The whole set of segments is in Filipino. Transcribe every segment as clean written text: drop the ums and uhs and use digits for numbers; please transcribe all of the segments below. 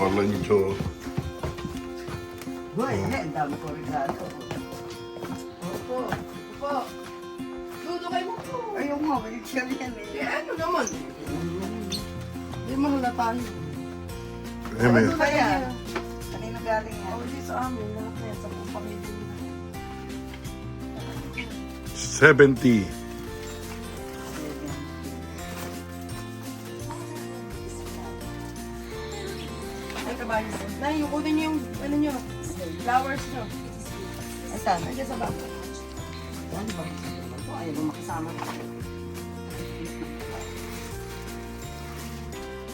Olancho. Boy, ang dami ko regalo. Opo. Opo. Dudo kayo mo po. Ayaw mo, bigyan yan Eh, eh. ano naman? Hindi mahalatahan. Eh, may Ano ba yan? Kanino galing yan? Oh, hindi sa amin. Lahat na yan sa buong pamilya nila. 70. Ay, kabayo. Nay, yung kunin niyo yung, ano niyo, flowers niyo. Ay, saan? Nandiyan sa baba. Yan ba? Ito, ayaw mo makasama.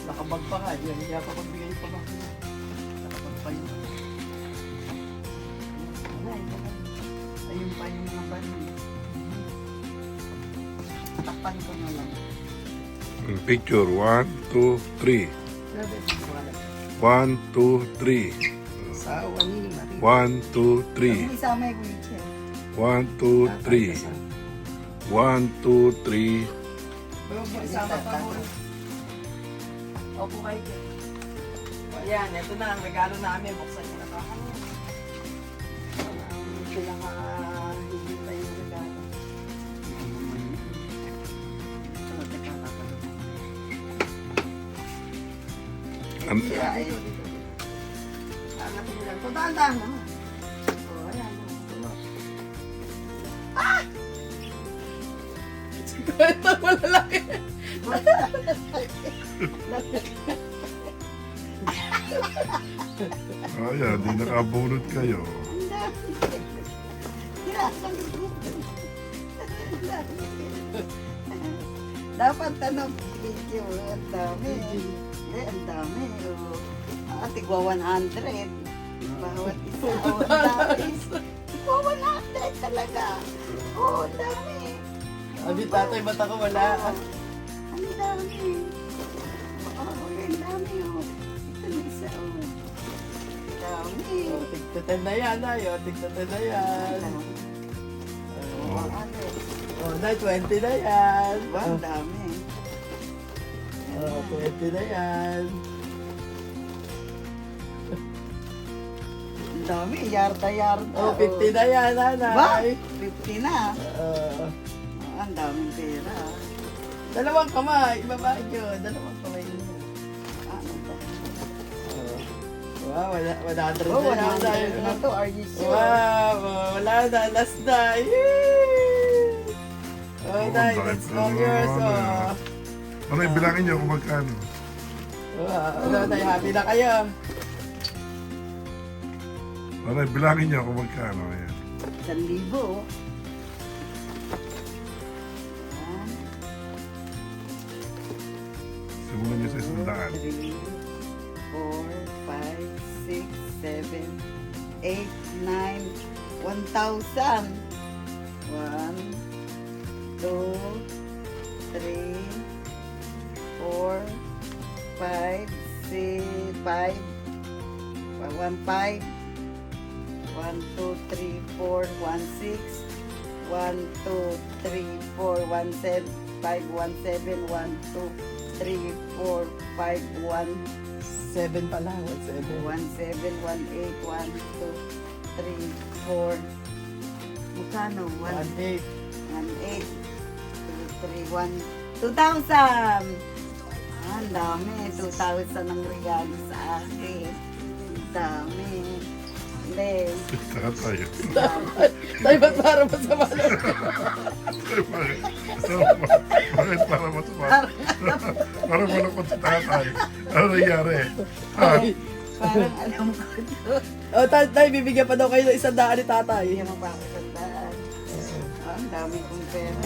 Nakabag pa nga. Hindi ako magbigay pa ba? Nakabag pa yun. Ay, ayun pa yung mga banin. Takpan ko na lang. Picture. 1, 2, 3. Grabe. 1, 2, 3. Sa awa ni Marie. 1, 2, 3. Ang isama yung wheelchair. 1, 2, 3. 1, 2, 3. Huwag mo isama pa mo. Opo kayo dyan. O, ayan, ito na ang regalo namin. Buksan niyo na ito. Ito lang hindi tayo yung regalo. Ito, teka, nakapagod. Sira, dito, dito. Angatin nyo lang. Ito, dahan-dahan naman. O, ayan. Ito, malalaki. Ayan, di nakabunot kayo. Dapat ano, video, ang dami. Ang dami. Tigwa 100. Bawat isa. Oh, ang dami. Tigwa 100 talaga. Oh, ang dami. Abi, tatay, mata ko wala. Ang dami. Oh, ang dami. Oh. Ito na isa. Oh. Ang dami. O, tigtatan na yan, ay. O, tigtatan na yan. Oh, ano? O, nay, 20 na yan. Ang dami. O, 20 na yan. Ang dami. Yarda-yarda. O, 50 na yan, Ba? nanay. 50 na. O, Ang daming pera. dalawang kamay, ibaba nyo. Dalawang kamay nyo. Ano ba? Wow, 100 Oh, na yun. 100 na to. Are you sure? Wow, wala na, last na. Yay! Oh, Oh, Nay, ang that's dami all pa yours. naman, Oh. Ano, ibilangin niyo kung magkano. Wow, ano, Nay, happy na kayo. Ano, ibilangin niyo kung magkano. Ayan. 1,000. Simulan niyo sa 100. 3, 4, 5, 6, 7, 8, 9, 1,000. 1, 2, 3, 4, 5, 6, 5, 1, 5, 1, 2, 3, 4, 1, 6, 1, 2, 3, 4, 1, 7, 5, 1, 7, 1, 2, 3, 4, 5, 1, 7 pala, 17. 1, 7, 1, 8, 1, 2, 3, 4. Magkano? 1, 1, 8. 1, 8, 2, 3, 1, 2,000! Ang dami. 2,000 ang regalo sa akin. Ang dami. Hindi. Tatay. Tay, ba't para masama na? Bakit para masama? Para malakot si tatay. Ano nangyari? Ha? Parang alam ko ito. O, tay, bibigyan pa daw kayo ng 100 ni tatay. Hindi mo pa ako tandaan. Ang dami kong pera.